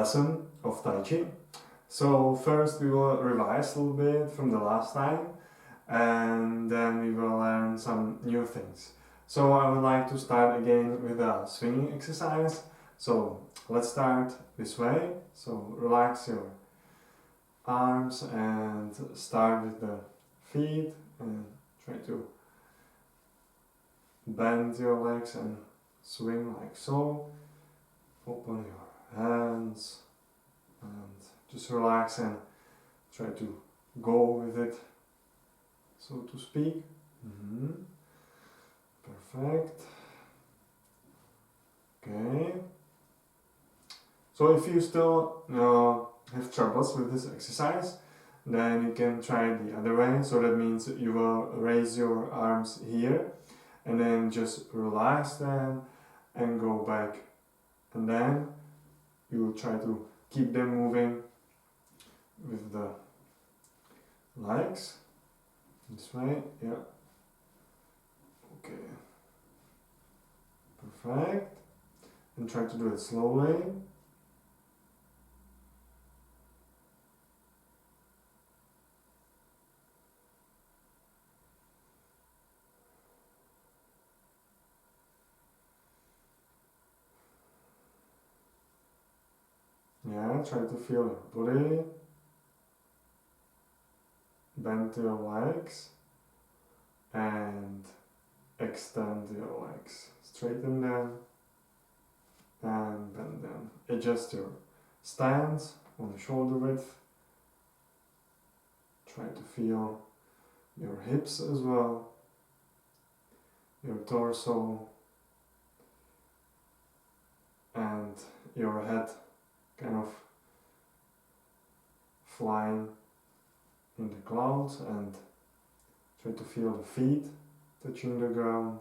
lesson of Taiji. So first we will revise a little bit from the last time, and then we will learn some new things. So I would like to start again with a swinging exercise. So let's start this way. So relax your arms and start with the feet and try to bend your legs and swing like so. Open your hands and just relax and try to go with it, so to speak. Perfect. Okay. So if you still have troubles with this exercise, then you can try it the other way. So that means you will raise your arms here and then just relax them and go back. And then you will try to keep them moving with the legs. This way, yeah. Okay. Perfect. And try to do it slowly. Yeah, try to feel your body. Bend your legs and extend your legs. Straighten them and bend them. Adjust your stance on the shoulder width. Try to feel your hips as well, your torso, and your head kind of flying in the clouds, and try to feel the feet touching the ground,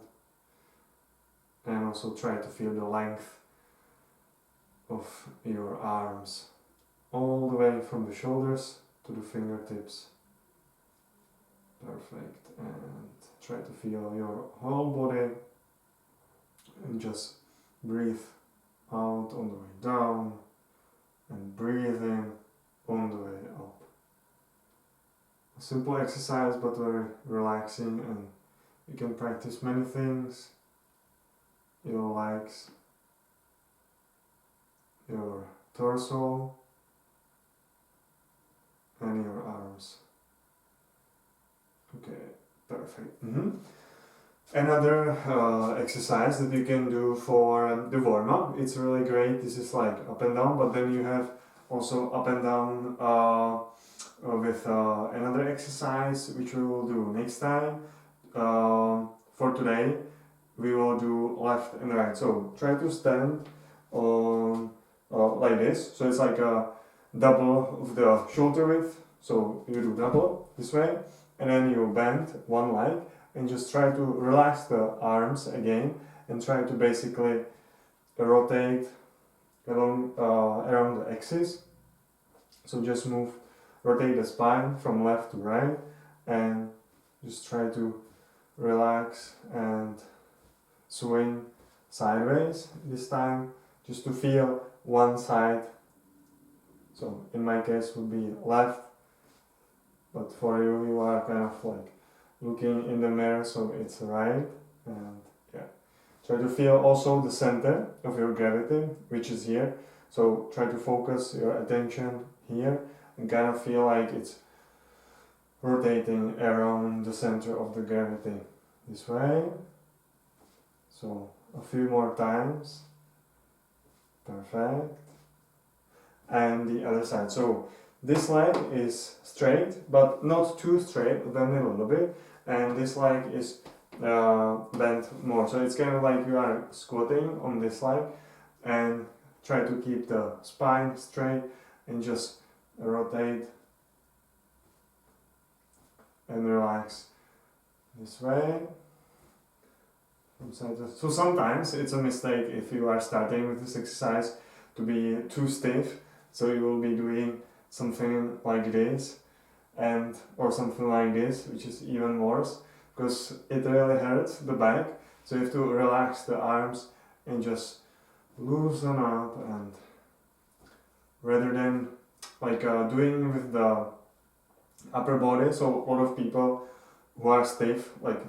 and also try to feel the length of your arms all the way from the shoulders to the fingertips. Perfect. And try to feel your whole body and just breathe out on the way down and breathe in on the way up. A simple exercise but very relaxing, and you can practice many things. Your legs, your torso, and your arms. Okay, perfect. Another exercise that you can do for the warm-up, it's really great. This is like up and down, but then you have also up and down with another exercise which we will do next time. For today we will do left and right. So try to stand on like this. So it's like a double of the shoulder width. So you do double this way, and then you bend one leg and just try to relax the arms again and try to basically rotate along around the axis. So just rotate the spine from left to right and just try to relax and swing sideways this time, just to feel one side. So in my case would be left, but for you, you are kind of like looking in the mirror, so it's right. And yeah, try to feel also the center of your gravity, which is here. So try to focus your attention here and kind of feel like it's rotating around the center of the gravity this way. So a few more times. Perfect. And the other side. So this leg is straight, but not too straight, bend a little bit, and this leg is bent more. So it's kind of like you are squatting on this leg, and try to keep the spine straight and just rotate and relax this way. So sometimes it's a mistake if you are starting with this exercise to be too stiff, so you will be doing something like this or something like this, which is even worse because it really hurts the back. So you have to relax the arms and just loosen up and rather than like doing with the upper body. So a lot of people who are stiff, like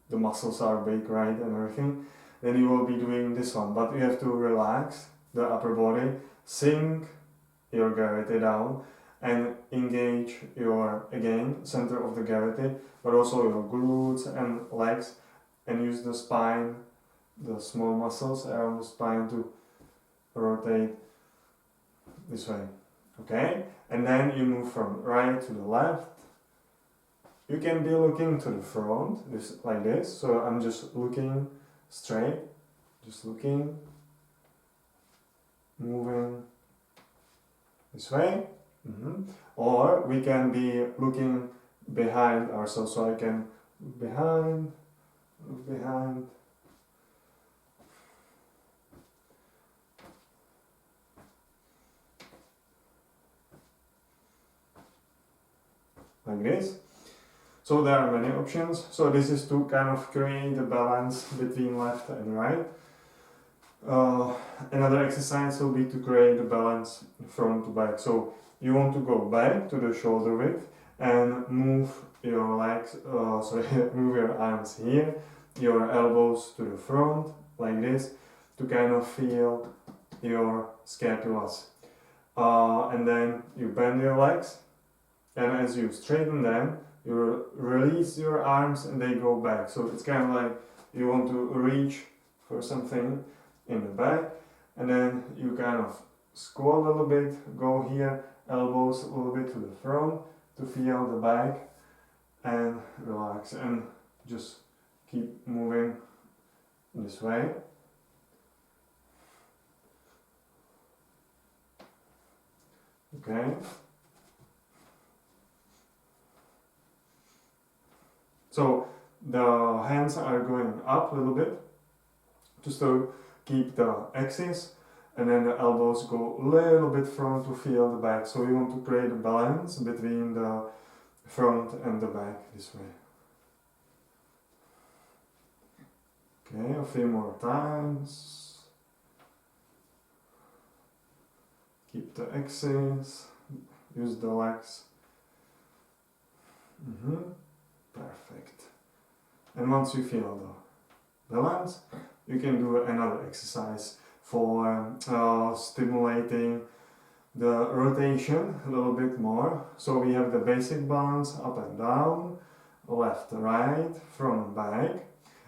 the muscles are big, right, and everything, then you will be doing this one. But you have to relax the upper body, sink your gravity down, and engage your, again, center of the gravity, but also your glutes and legs, and use the spine, the small muscles around the spine to rotate this way. Okay? And then you move from right to the left. You can be looking to the front, just like this. So I'm just looking straight, just looking, moving this way. Or we can be looking behind ourselves. So I can look behind, like this. So there are many options. So this is to kind of create a balance between left and right. Another exercise will be to create a balance front to back. So you want to go back to the shoulder width and move your legs, move your arms here, your elbows to the front, like this, to kind of feel your scapulas. And then you bend your legs, and as you straighten them, you release your arms and they go back. So it's kind of like you want to reach for something in the back, and then you kind of squat a little bit, go here, elbows a little bit to the front to feel the back, and relax, and just keep moving this way. Okay. So the hands are going up a little bit to still keep the axis, and then the elbows go a little bit front to feel the back. So you want to create a balance between the front and the back this way. Okay, a few more times. Keep the axis, use the legs. Perfect. And once you feel the balance, you can do another exercise for stimulating the rotation a little bit more. So we have the basic balance up and down, left, right, front, back.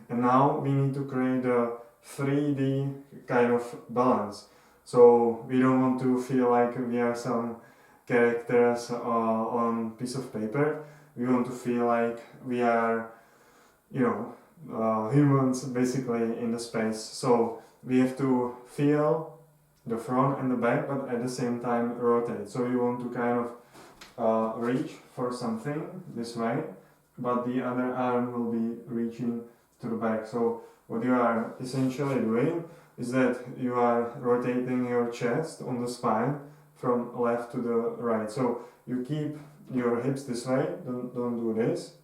And now we need to create a 3D kind of balance. So we don't want to feel like we are some characters on piece of paper. We want to feel like we are, humans basically in the space. So we have to feel the front and the back, but at the same time rotate. So you want to kind of reach for something this way, but the other arm will be reaching to the back. So what you are essentially doing is that you are rotating your chest on the spine from left to the right. So you keep your hips this way, don't do this.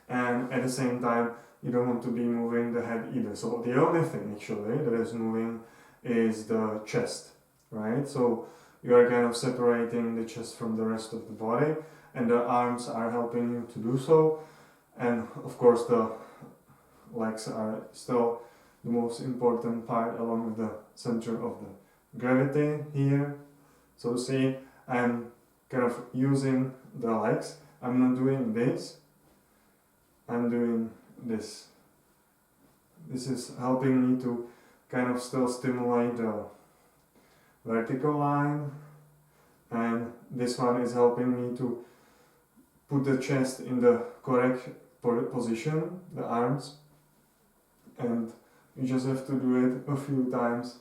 And at the same time, you don't want to be moving the head either. So the only thing actually that is moving is the chest, right? So you are kind of separating the chest from the rest of the body, and the arms are helping you to do so. And of course the legs are still the most important part, along with the center of the gravity here. So see, I'm kind of using the legs. I'm not doing this, I'm doing this. This is helping me to kind of still stimulate the vertical line, and this one is helping me to put the chest in the correct position, the arms, and you just have to do it a few times.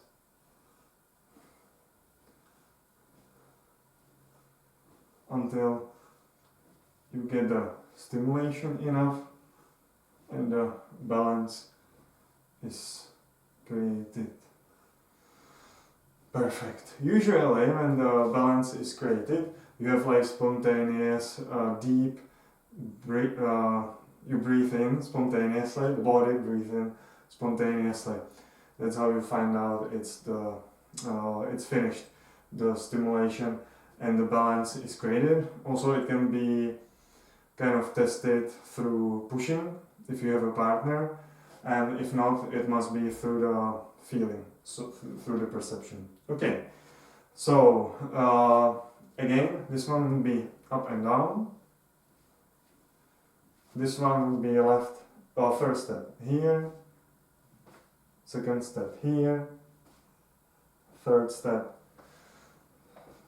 Until you get the stimulation enough and the balance is created. Perfect. Usually when the balance is created, you have like spontaneous, deep, you breathe in spontaneously, the body breathes in spontaneously. That's how you find out it's finished. the stimulation and the balance is created. Also, it can be kind of tested through pushing if you have a partner, and if not, it must be through the feeling, so through the perception. Okay, so again, this one will be up and down. This one will be left, first step here, second step here, third step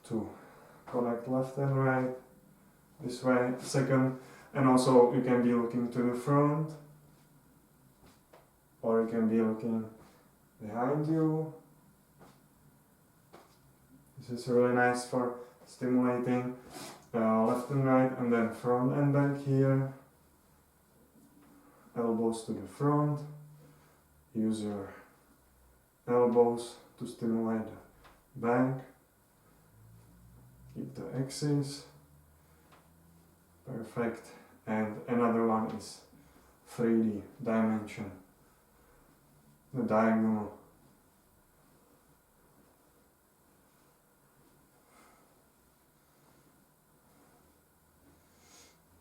to connect left and right, this way, second, and also you can be looking to the front, or you can be looking behind you. This is really nice for stimulating left and right, and then front and back here. Elbows to the front. Use your elbows to stimulate the back. Keep the axis. Perfect. And another one is 3D dimension. The diagonal.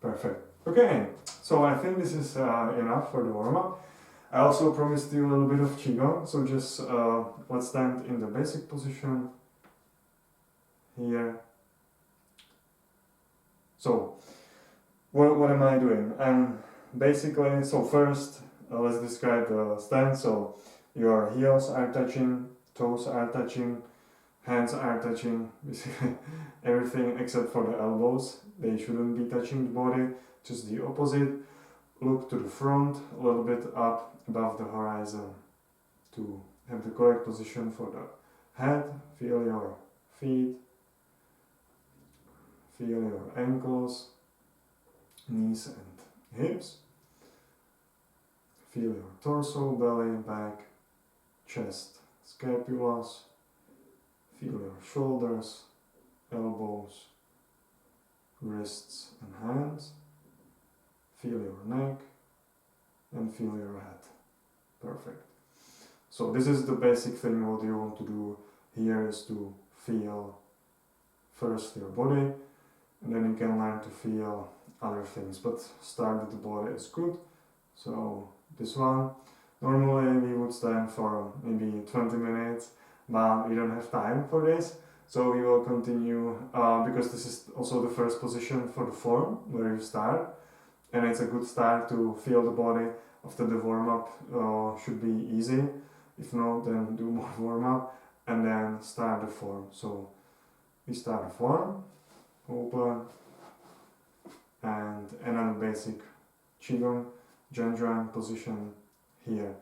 Perfect. Okay, so I think this is enough for the warm-up. I also promised you a little bit of Qigong, so just let's stand in the basic position here. So, what am I doing? Basically, so first let's describe the stance. So your heels are touching, toes are touching, hands are touching, basically everything except for the elbows. They shouldn't be touching the body, just the opposite. Look to the front, a little bit up above the horizon to have the correct position for the head. Feel your feet, feel your ankles, knees and hips. Feel your torso, belly, back, chest, scapulas. Feel your shoulders, elbows, wrists and hands. Feel your neck and feel your head. Perfect. So this is the basic thing. What you want to do here is to feel first your body, and then you can learn to feel other things, but start with the body is good. So this one, normally we would stand for maybe 20 minutes, but we don't have time for this, so we will continue because this is also the first position for the form where you start, and it's a good start to feel the body. After the warm-up should be easy. If not, then do more warm-up and then start the form. So we start the form, open, and another basic Qigong zhan position here.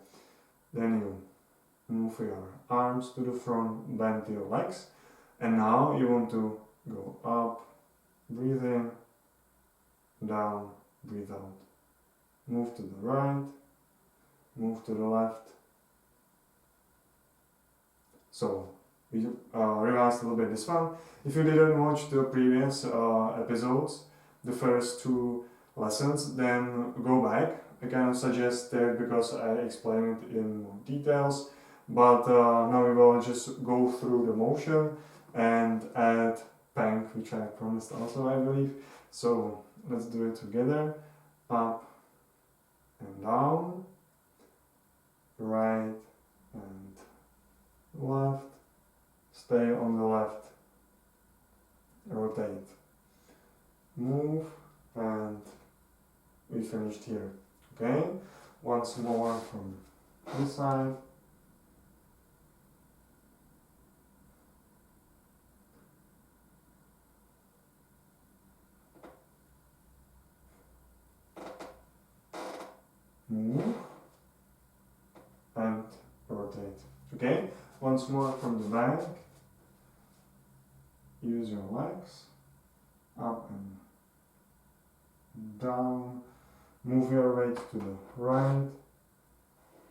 Then you move your arms to the front, bend your legs, and now you want to go up, breathe in, down, breathe out. Move to the right, move to the left. So we revised a little bit this one. If you didn't watch the previous episodes, the first two lessons, then go back. I kind of suggest that because I explain it in more details, but now we will just go through the motion and add peng, which I promised also, I believe. So let's do it together. Up and down, right and left, stay on the left, rotate, move, and we finished here. Okay, once more from this side. Move and rotate. Okay, once more from the back. Use your legs up and down. Move your weight to the right.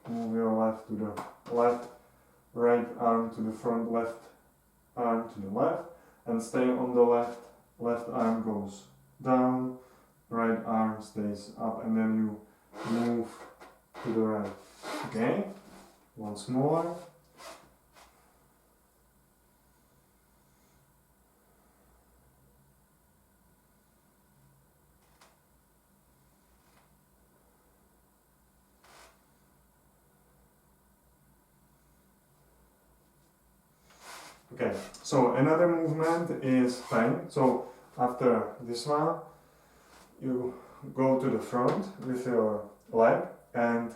Move your left to the left. Right arm to the front, left arm to the left, and stay on the left. Left arm goes down. Right arm stays up, and then you move to the right. Okay, once more. Okay, so another movement is peng. So after this one, you go to the front with your leg and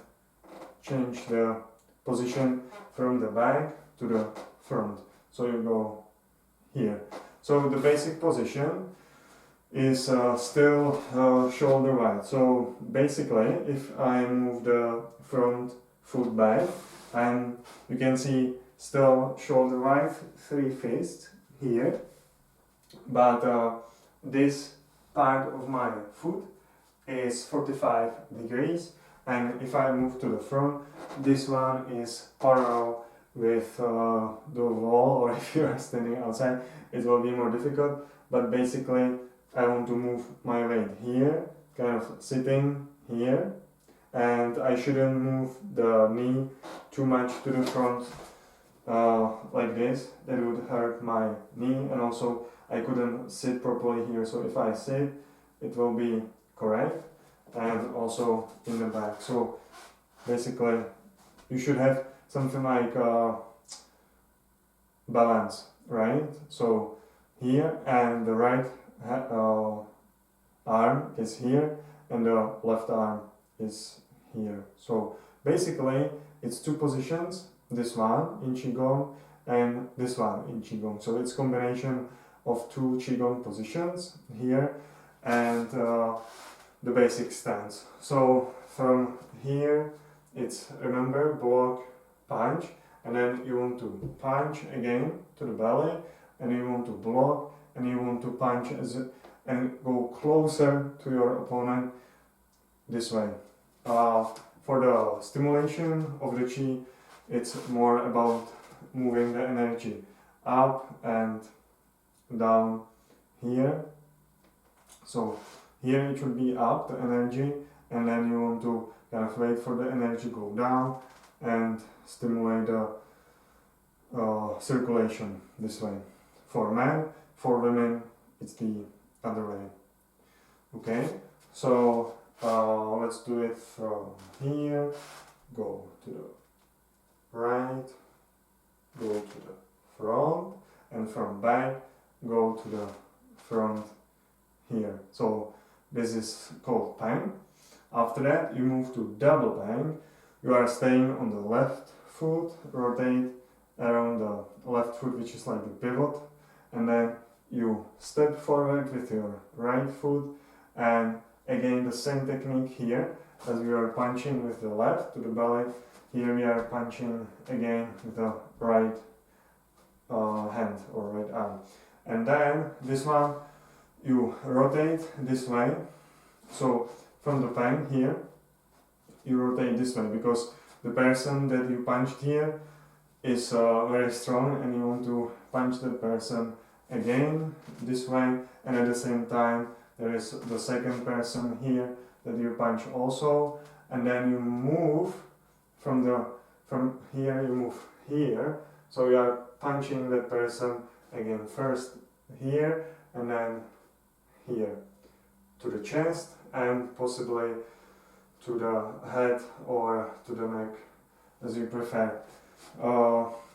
change the position from the back to the front. So you go here. So the basic position is still shoulder wide. So basically, if I move the front foot back, and you can see still shoulder wide, 3 fists here, but this part of my foot is 45 degrees, and if I move to the front, this one is parallel with the wall, or if you are standing outside, it will be more difficult, but basically I want to move my weight here, kind of sitting here, and I shouldn't move the knee too much to the front like this. That would hurt my knee, and also I couldn't sit properly here. So if I sit, it will be correct, and also in the back. So basically you should have something like balance, right? So here, and the right arm is here, and the left arm is here. So basically it's 2 positions, this one in Qigong and this one in Qigong. So it's combination of 2 Qigong positions here, and the basic stance. So from here it's, remember, block, punch, and then you want to punch again to the belly, and you want to block, and you want to punch and go closer to your opponent this way. For the stimulation of the Qi, it's more about moving the energy up and down here. So here it should be up, the energy, and then you want to kind of wait for the energy go down and stimulate the circulation this way. For men, for women, it's the other way. Okay, so let's do it from here, go to the right, go to the front, and from back, go to the front here. So this is called peng. After that, you move to double peng. You are staying on the left foot, rotate around the left foot, which is like the pivot, and then you step forward with your right foot, and again the same technique here as we are punching with the left to the belly. Here we are punching again with the right hand or right arm, and then this one you rotate this way. So from the peng here you rotate this way, because the person that you punched here is very strong, and you want to punch the person again this way, and at the same time there is the second person here that you punch also, and then you move from here, you move here, so you are punching that person again, first here and then here to the chest, and possibly to the head or to the neck, as you prefer.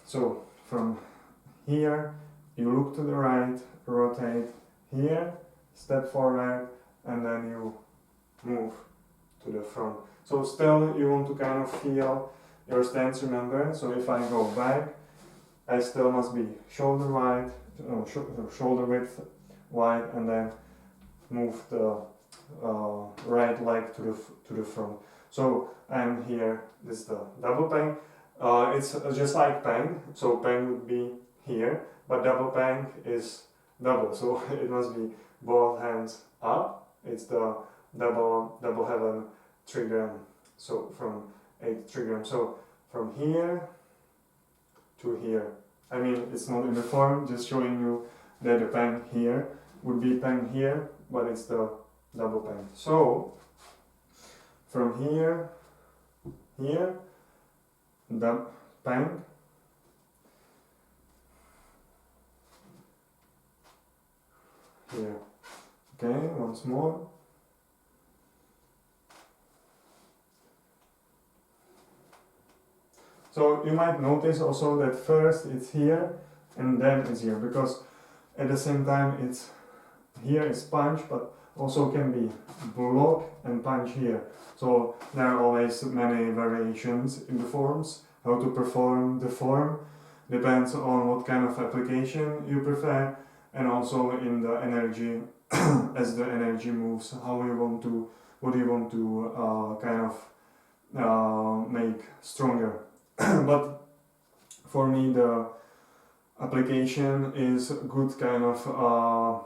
So from here you look to the right, rotate here, step forward, and then you move to the front. So still you want to kind of feel your stance, remember. So if I go back, I still must be shoulder wide, shoulder width wide, and then move the right leg to the front. So I'm here, this is the double peng. It's just like peng, so peng would be here, but double peng is double, so it must be both hands up. It's the double heaven trigram, so from 8 trigram. So from here to here. I mean, it's not in the form, just showing you that the peng here would be peng here, but it's the double peng. So from here, the peng, here. Okay, once more. So you might notice also that first it's here, and then it's here, because at the same time it's here is punch, but also can be block and punch here. So there are always many variations in the forms. How to perform the form depends on what kind of application you prefer, and also in the energy as the energy moves, how you want to, what you want to kind of make stronger. But for me the application is a good kind of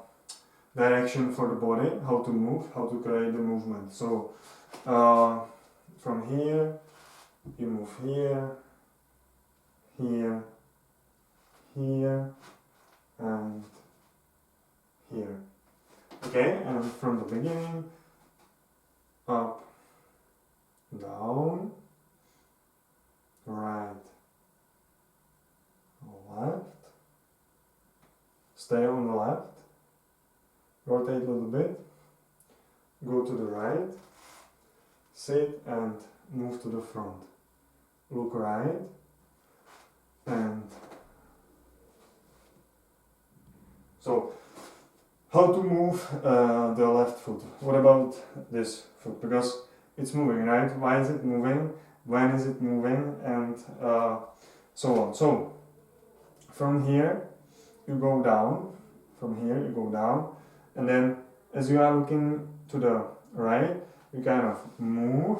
direction for the body, how to move, how to create the movement. So from here you move here, here, here, and here. Okay, and from the beginning, up, down, right, left, stay on the left, rotate a little bit, go to the right, sit and move to the front, look right, and so how to move the left foot. What about this foot? Because it's moving, right? Why is it moving? When is it moving? And so on. So from here you go down, from here you go down, and then as you are looking to the right, you kind of move,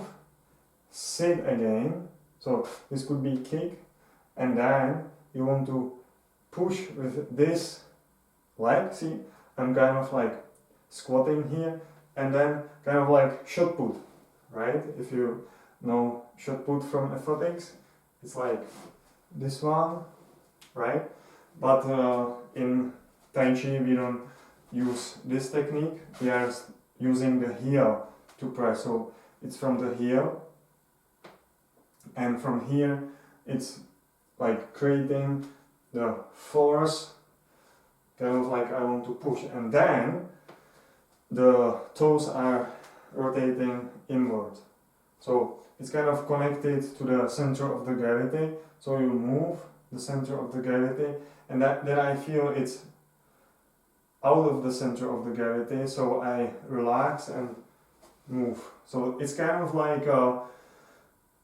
sit again. So this could be kick, and then you want to push with this leg. See, I'm kind of like squatting here, and then kind of like shot put, right? If you know shot put from athletics, it's like this one, right? But in Taiji we don't use this technique, we are using the heel to press. So it's from the heel, and from here it's like creating the force, kind of like I want to push, and then the toes are rotating inward. So it's kind of connected to the center of the gravity. So you move the center of the gravity, and then I feel it's out of the center of the gravity, so I relax and move. So it's kind of like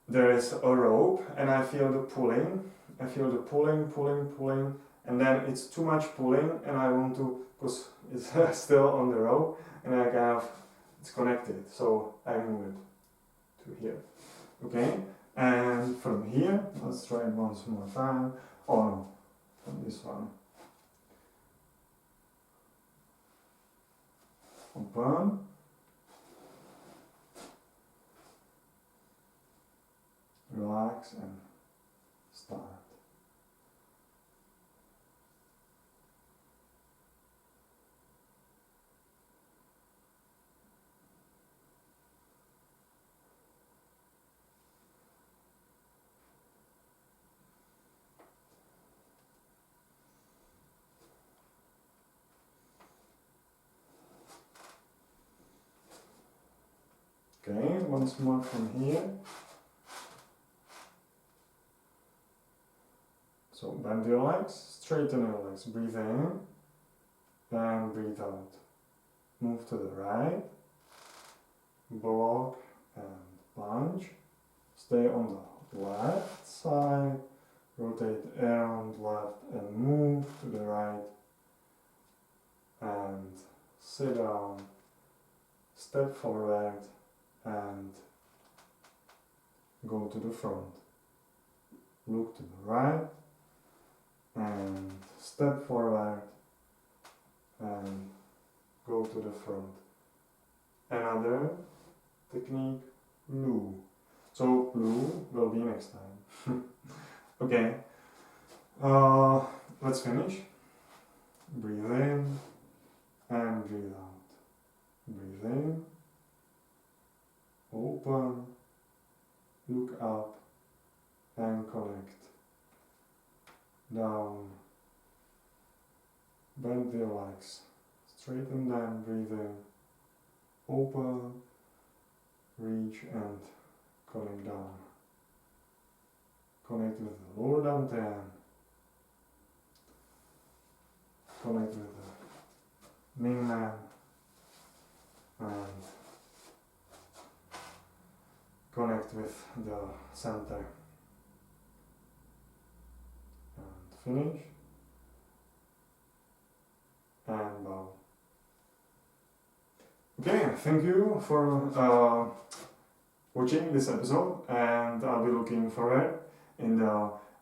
there is a rope, and I feel the pulling. I feel the pulling, and then it's too much pulling, and I want to, because it's still on the rope, and I kind of, it's connected, so I move it to here. Okay, and from here, let's try it once more time. Oh no, from this one. Open. Relax and start. Okay, once more from here. So bend your legs, straighten your legs, breathe in and breathe out. Move to the right, block and punch. Stay on the left side, rotate around left and move to the right, and sit down, step forward and go to the front. Look to the right and step forward and go to the front. Another technique, Lu. So Lu will be next time. Okay, let's finish. Breathe in and breathe out. Breathe in, open, look up and connect. Down, bend the legs, straighten them, breathe in, open, reach and connect down. Connect with the lower dantian, connect with the Ming Man and connect with the center and finish and bow. Okay, thank you for watching this episode, and I'll be looking forward in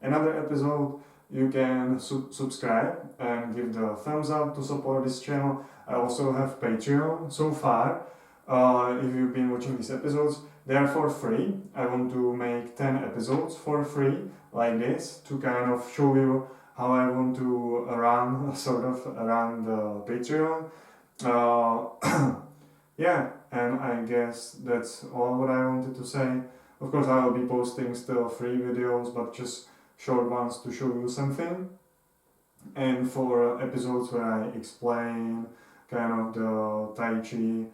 another episode. You can subscribe and give the thumbs up to support this channel. I also have Patreon so far. If you've been watching these episodes, they are for free. I want to make 10 episodes for free like this to kind of show you how I want to run the Patreon. Yeah, and I guess that's all what I wanted to say. Of course, I will be posting still free videos, but just short ones to show you something. And for episodes where I explain kind of the Taiji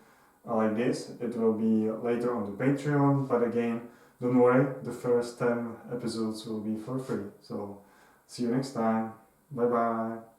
like this, it will be later on the Patreon. But again, don't worry, the first 10 episodes will be for free. So see you next time. Bye bye.